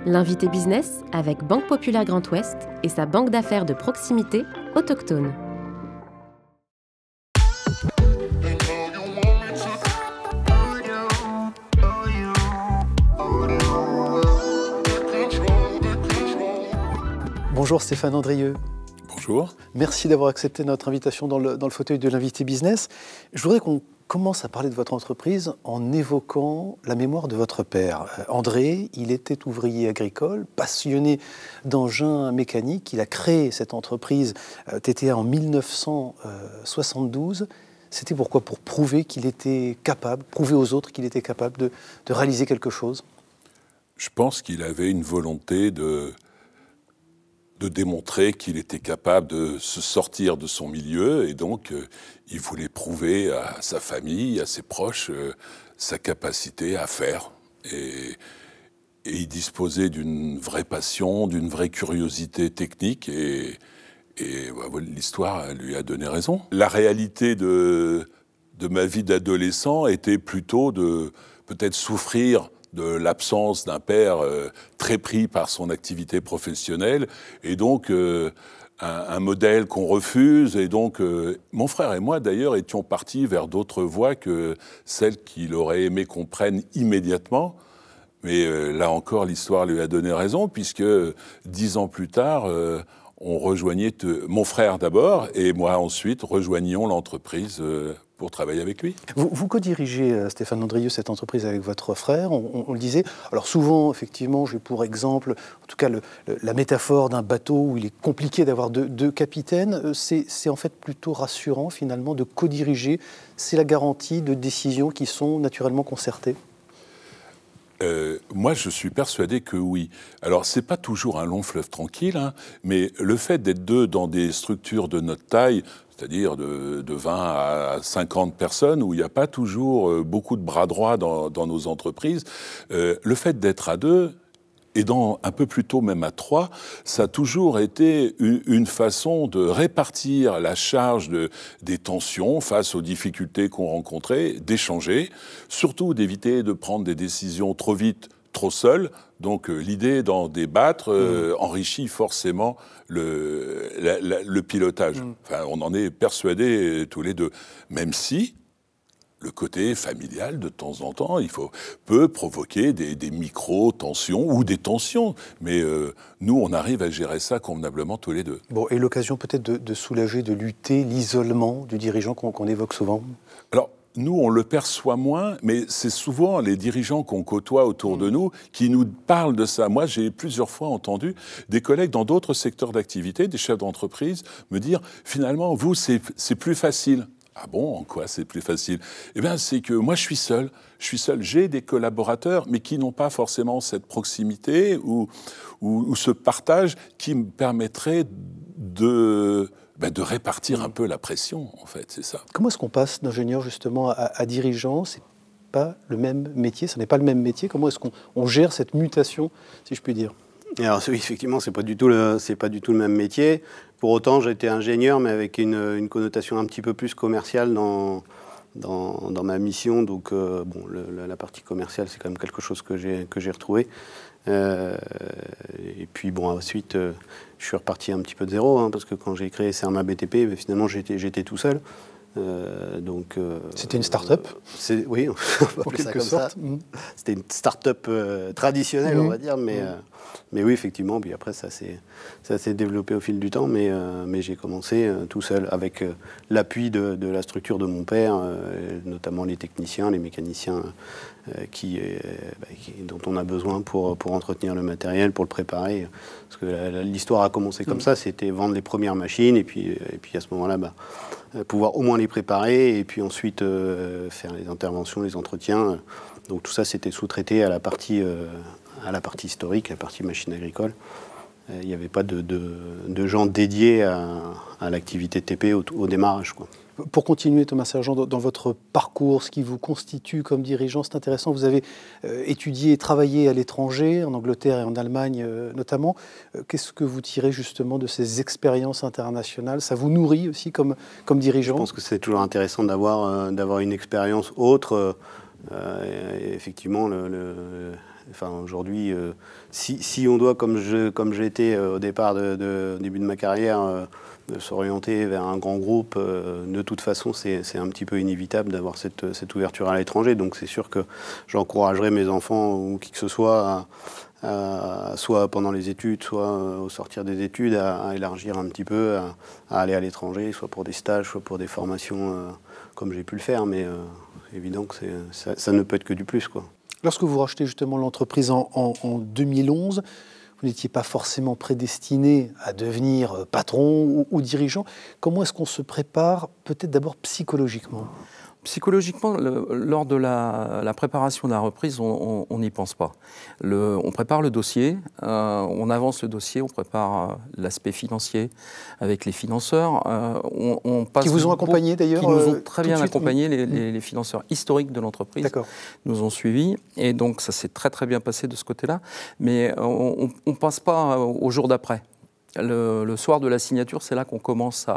L'invité business avec Banque Populaire Grand Ouest et sa banque d'affaires de proximité autochtone. Bonjour Stéphane Andrieux. Bonjour. Merci d'avoir accepté notre invitation dans le fauteuil de l'invité business. Je voudrais qu'on commence à parler de votre entreprise en évoquant la mémoire de votre père. André, il était ouvrier agricole, passionné d'engins mécaniques. Il a créé cette entreprise TTA en 1972. C'était pourquoi? Pour prouver qu'il était capable, prouver aux autres qu'il était capable de réaliser quelque chose. Je pense qu'il avait une volonté de démontrer qu'il était capable de se sortir de son milieu, et donc il voulait prouver à sa famille, à ses proches, sa capacité à faire. Et il disposait d'une vraie passion, d'une vraie curiosité technique, et l'histoire lui a donné raison. La réalité de ma vie d'adolescent était plutôt de peut-être souffrir de l'absence d'un père très pris par son activité professionnelle, et donc un modèle qu'on refuse. Et donc mon frère et moi, d'ailleurs, étions partis vers d'autres voies que celles qu'il aurait aimé qu'on prenne immédiatement. Mais là encore, l'histoire lui a donné raison, puisque 10 ans plus tard, on rejoignait, mon frère d'abord, et moi ensuite, rejoignions l'entreprise pour travailler avec lui. Vous co-dirigez, Stéphane Andrieux, cette entreprise avec votre frère, on le disait. Alors souvent, effectivement, j'ai pour exemple, en tout cas la métaphore d'un bateau où il est compliqué d'avoir deux capitaines. C'est en fait plutôt rassurant finalement de co-diriger. C'est la garantie de décisions qui sont naturellement concertées. Moi, je suis persuadé que oui. Alors, c'est pas toujours un long fleuve tranquille, hein, mais le fait d'être deux dans des structures de notre taille, c'est-à-dire de 20 à 50 personnes, où il n'y a pas toujours beaucoup de bras droits dans nos entreprises, le fait d'être à deux, et un peu plus tôt même à 3, ça a toujours été une façon de répartir la charge des tensions face aux difficultés qu'on rencontrait, d'échanger, surtout d'éviter de prendre des décisions trop vite, trop seul. Donc l'idée d'en débattre enrichit forcément le pilotage. Enfin, on en est persuadés tous les deux, même si le côté familial, de temps en temps, peut provoquer des micro-tensions ou des tensions. Mais nous, on arrive à gérer ça convenablement tous les deux. Bon, et l'occasion peut-être de soulager, de lutter l'isolement du dirigeant qu'on évoque souvent. Alors, nous, on le perçoit moins, mais c'est souvent les dirigeants qu'on côtoie autour de nous qui nous parlent de ça. Moi, j'ai plusieurs fois entendu des collègues dans d'autres secteurs d'activité, des chefs d'entreprise, me dire « Finalement, vous, c'est plus facile ». Ah bon, en quoi c'est plus facile? Eh bien, c'est que moi, je suis seul. J'ai des collaborateurs, mais qui n'ont pas forcément cette proximité ou ce partage qui me permettrait de répartir un peu la pression, en fait, c'est ça. Comment est-ce qu'on passe d'ingénieur, justement, à dirigeant? C'est pas le même métier, ce n'est pas le même métier. Comment est-ce qu'on gère cette mutation, si je puis dire? Alors oui, effectivement, c'est pas du tout le même métier. Pour autant, j'ai été ingénieur, mais avec une connotation un petit peu plus commerciale dans ma mission. Donc, la partie commerciale, c'est quand même quelque chose que j'ai retrouvé. Et puis, ensuite, je suis reparti un petit peu de zéro, hein, parce que quand j'ai créé CERMA BTP, finalement, j'étais tout seul. C'était une start-up? Oui, on va appeler ça comme ça. C'était une start-up traditionnelle, on va dire, mais oui, effectivement. Puis après, ça s'est développé au fil du temps, mais j'ai commencé tout seul, avec l'appui de la structure de mon père, notamment les techniciens, les mécaniciens dont on a besoin pour entretenir le matériel, pour le préparer. Parce que l'histoire a commencé comme ça, c'était vendre les premières machines, et puis à ce moment-là, pouvoir au moins les préparer, et puis ensuite faire les interventions, les entretiens. Donc tout ça, c'était sous-traité à la partie historique, la partie machine agricole. Il n'y avait pas de gens dédiés à l'activité TP au démarrage, quoi. Pour continuer, Thomas Sergent, dans votre parcours, ce qui vous constitue comme dirigeant, c'est intéressant. Vous avez étudié et travaillé à l'étranger, en Angleterre et en Allemagne notamment. Qu'est-ce que vous tirez justement de ces expériences internationales? Ça vous nourrit aussi comme dirigeant? Je pense que c'est toujours intéressant d'avoir une expérience autre. Effectivement, Enfin, aujourd'hui, si on doit, comme j'ai été au départ début de ma carrière, de s'orienter vers un grand groupe, de toute façon, c'est un petit peu inévitable d'avoir cette ouverture à l'étranger. Donc c'est sûr que j'encouragerais mes enfants ou qui que ce soit, soit pendant les études, soit au sortir des études, à élargir un petit peu, à aller à l'étranger, soit pour des stages, soit pour des formations, comme j'ai pu le faire. Mais évident que ça ne peut être que du plus, quoi. Lorsque vous rachetez justement l'entreprise en 2011, vous n'étiez pas forcément prédestiné à devenir patron ou dirigeant. Comment est-ce qu'on se prépare, peut-être d'abord psychologiquement ? Psychologiquement, lors de la préparation de la reprise, on n'y pense pas. On prépare le dossier, on avance le dossier, on prépare l'aspect financier avec les financeurs. On passe qui vous ont accompagné d'ailleurs. Qui nous ont très bien accompagné, les financeurs historiques de l'entreprise nous ont suivis. Et donc ça s'est très très bien passé de ce côté-là. Mais on ne passe pas au jour d'après. Le soir de la signature, c'est là qu'on commence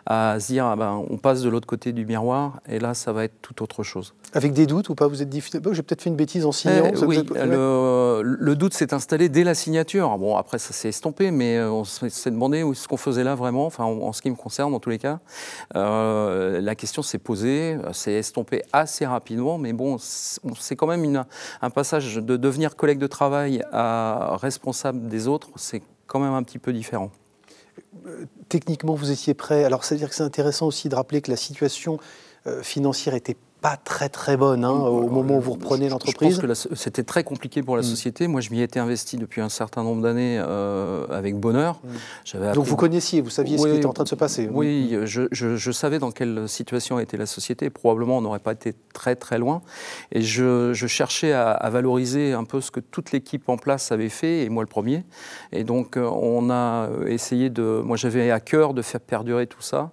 à se dire on passe de l'autre côté du miroir et là, ça va être tout autre chose. Avec des doutes ou pas? Vous êtes dit, j'ai peut-être fait une bêtise en signant. Oui, le doute s'est installé dès la signature. Bon, après, ça s'est estompé, mais on s'est demandé ce qu'on faisait là vraiment, enfin, en ce qui me concerne, en tous les cas. La question s'est posée, s'est estompée assez rapidement, mais bon, c'est quand même un passage de devenir collègue de travail à responsable des autres, c'est quand même un petit peu différent. Techniquement, vous étiez prêt. Alors, c'est-à-dire que c'est intéressant aussi de rappeler que la situation financière était pas très très bonne au moment où vous reprenez l'entreprise. Je pense que c'était très compliqué pour la société. Moi, je m'y étais investi depuis un certain nombre d'années avec bonheur. Donc vous connaissiez, vous saviez ce qui était en train de se passer. Oui, je savais dans quelle situation était la société. Probablement, on n'aurait pas été très très loin. Et je cherchais à valoriser un peu ce que toute l'équipe en place avait fait, et moi le premier. Et donc, on a essayé moi j'avais à cœur de faire perdurer tout ça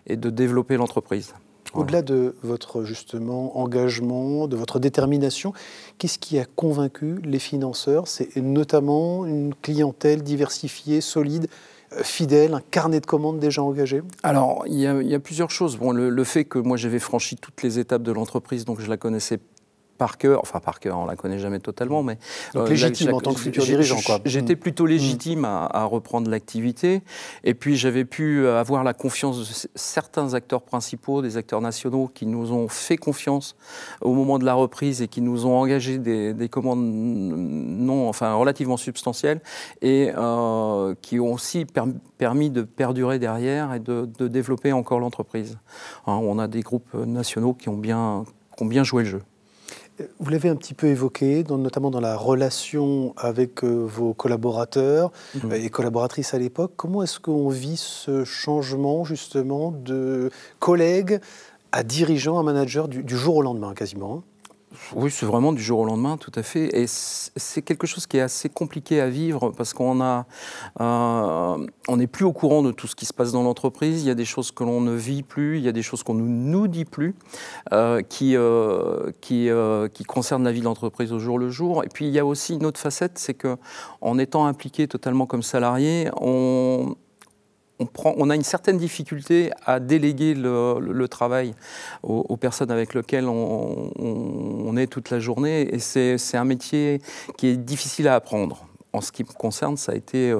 et de développer l'entreprise. Au-delà de votre justement engagement, de votre détermination, qu'est-ce qui a convaincu les financeurs? C'est notamment une clientèle diversifiée, solide, fidèle, un carnet de commandes déjà engagé? Alors, il y a plusieurs choses. Bon, le fait que moi j'avais franchi toutes les étapes de l'entreprise, donc je la connaissais par cœur, on ne la connaît jamais totalement, mais... Donc légitime en tant que futur dirigeant, quoi. J'étais plutôt légitime à reprendre l'activité, et puis j'avais pu avoir la confiance de certains acteurs principaux, des acteurs nationaux, qui nous ont fait confiance au moment de la reprise et qui nous ont engagé des commandes relativement substantielles, et qui ont aussi permis de perdurer derrière et de développer encore l'entreprise. On a des groupes nationaux qui ont bien joué le jeu. Vous l'avez un petit peu évoqué, notamment dans la relation avec vos collaborateurs et collaboratrices à l'époque. Comment est-ce qu'on vit ce changement justement de collègue à dirigeant, à manager du jour au lendemain quasiment? Oui, c'est vraiment du jour au lendemain, tout à fait. Et c'est quelque chose qui est assez compliqué à vivre parce qu'on n'est plus au courant de tout ce qui se passe dans l'entreprise. Il y a des choses que l'on ne vit plus, il y a des choses qu'on ne nous dit plus, qui concernent la vie de l'entreprise au jour le jour. Et puis il y a aussi une autre facette, c'est qu'en étant impliqué totalement comme salarié, on a une certaine difficulté à déléguer le travail aux personnes avec lesquelles on est toute la journée. Et c'est un métier qui est difficile à apprendre. En ce qui me concerne, ça a été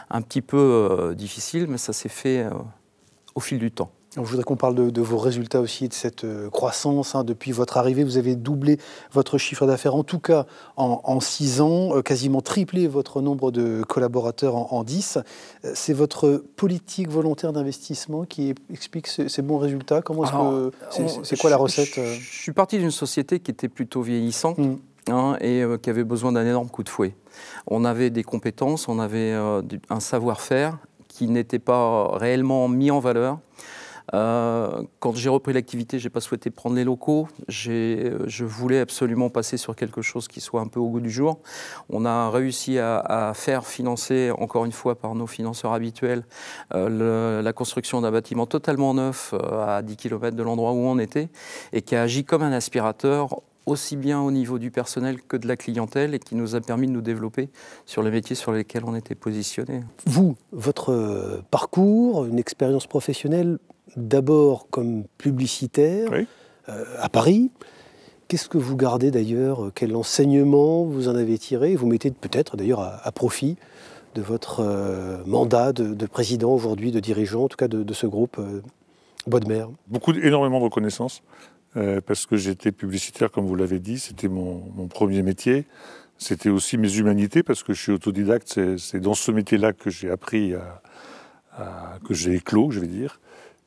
un petit peu difficile, mais ça s'est fait au fil du temps. Je voudrais qu'on parle de vos résultats aussi, de cette croissance. Depuis votre arrivée, vous avez doublé votre chiffre d'affaires, en tout cas en 6 ans, quasiment triplé votre nombre de collaborateurs en 10. C'est votre politique volontaire d'investissement qui explique ces bons résultats? Comment c'est quoi la recette? Je suis parti d'une société qui était plutôt vieillissante. Et qui avait besoin d'un énorme coup de fouet. On avait des compétences, on avait un savoir-faire qui n'était pas réellement mis en valeur. Quand j'ai repris l'activité, je n'ai pas souhaité prendre les locaux. Je voulais absolument passer sur quelque chose qui soit un peu au goût du jour. On a réussi à faire financer, encore une fois par nos financeurs habituels, la construction d'un bâtiment totalement neuf à 10 km de l'endroit où on était et qui a agi comme un aspirateur aussi bien au niveau du personnel que de la clientèle et qui nous a permis de nous développer sur les métiers sur lesquels on était positionnés. Vous, votre parcours, une expérience professionnelle, d'abord comme publicitaire à Paris, Qu'est-ce que vous gardez d'ailleurs? Quel enseignement vous en avez tiré? Vous mettez peut-être d'ailleurs à profit de votre mandat de président aujourd'hui, de dirigeant, en tout cas de ce groupe Bois de Mer? Énormément de reconnaissance, parce que j'étais publicitaire, comme vous l'avez dit, c'était mon premier métier. C'était aussi mes humanités, parce que je suis autodidacte. C'est dans ce métier-là que j'ai appris que j'ai éclos, je vais dire.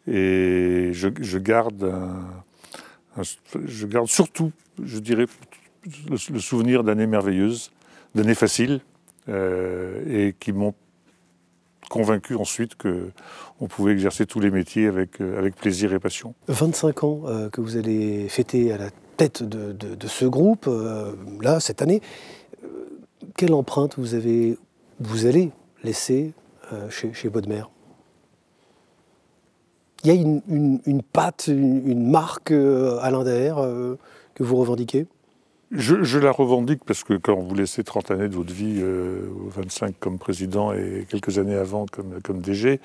Et je garde surtout, je dirais, le souvenir d'années merveilleuses, d'années faciles, et qui m'ont convaincu ensuite qu'on pouvait exercer tous les métiers avec plaisir et passion. 25 ans que vous allez fêter à la tête de ce groupe, là, cette année. Quelle empreinte vous allez laisser chez Bois de Mer? Il y a une patte, une marque, Alain Daher, que vous revendiquez? Je la revendique parce que quand vous laissez 30 années de votre vie, 25 comme président et quelques années avant comme DG,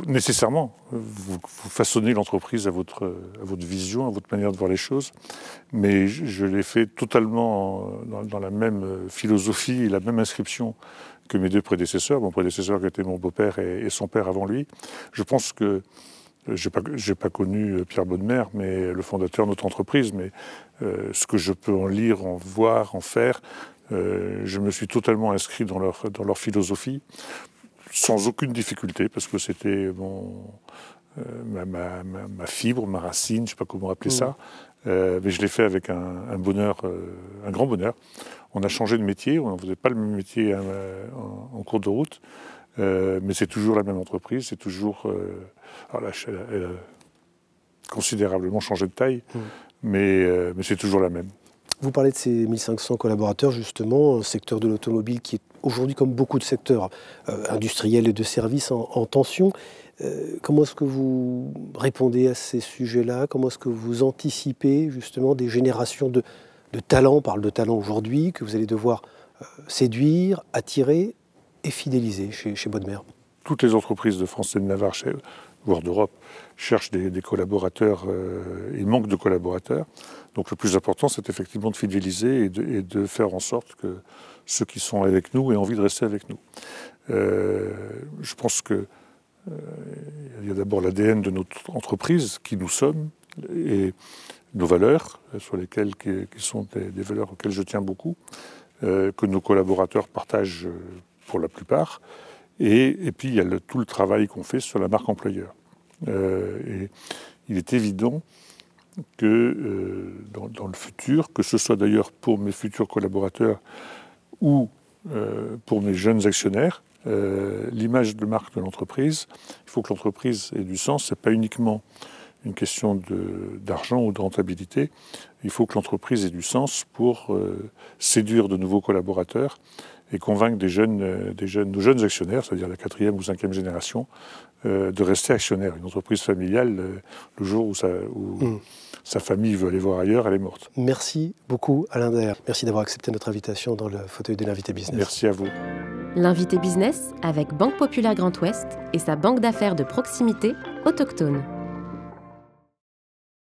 nécessairement, vous façonnez l'entreprise à votre vision, à votre manière de voir les choses. Mais je l'ai fait totalement dans la même philosophie et la même inscription que mes deux prédécesseurs. Mon prédécesseur qui était mon beau-père et son père avant lui. Je pense que j'ai pas connu Pierre Bois de Mer, mais le fondateur de notre entreprise. Mais ce que je peux en lire, en voir, en faire, je me suis totalement inscrit dans leur philosophie, sans aucune difficulté, parce que c'était ma fibre, ma racine, je ne sais pas comment appeler ça. Mais je l'ai fait avec un bonheur, un grand bonheur. On a changé de métier, on ne faisait pas le même métier en cours de route. Mais c'est toujours la même entreprise, c'est toujours... alors là, elle a considérablement changé de taille, mais c'est toujours la même. Vous parlez de ces 1500 collaborateurs, justement, un secteur de l'automobile qui est aujourd'hui, comme beaucoup de secteurs industriels et de services, en tension. Comment est-ce que vous répondez à ces sujets-là? Comment est-ce que vous anticipez, justement, des générations de talents, on parle de talents aujourd'hui, que vous allez devoir séduire, attirer et fidéliser chez Bois de Mer? Toutes les entreprises de France et de Navarre, voire d'Europe, cherchent des collaborateurs. Il manque de collaborateurs. Donc le plus important, c'est effectivement de fidéliser et de faire en sorte que ceux qui sont avec nous aient envie de rester avec nous. Je pense qu'il y a d'abord l'ADN de notre entreprise, qui nous sommes, et nos valeurs, qui sont des valeurs auxquelles je tiens beaucoup, que nos collaborateurs partagent pour la plupart. Et puis, il y a tout le travail qu'on fait sur la marque employeur. Et il est évident que dans le futur, que ce soit d'ailleurs pour mes futurs collaborateurs ou pour mes jeunes actionnaires, l'image de marque de l'entreprise, il faut que l'entreprise ait du sens. Ce n'est pas uniquement une question d'argent ou de rentabilité. Il faut que l'entreprise ait du sens pour séduire de nouveaux collaborateurs et convaincre nos jeunes actionnaires, c'est-à-dire la 4e ou 5e génération, de rester actionnaires. Une entreprise familiale, le jour où sa famille veut aller voir ailleurs, elle est morte. Merci beaucoup Alain Daher. Merci d'avoir accepté notre invitation dans le fauteuil de l'invité business. Merci à vous. L'invité business avec Banque Populaire Grand Ouest et sa banque d'affaires de proximité autochtone.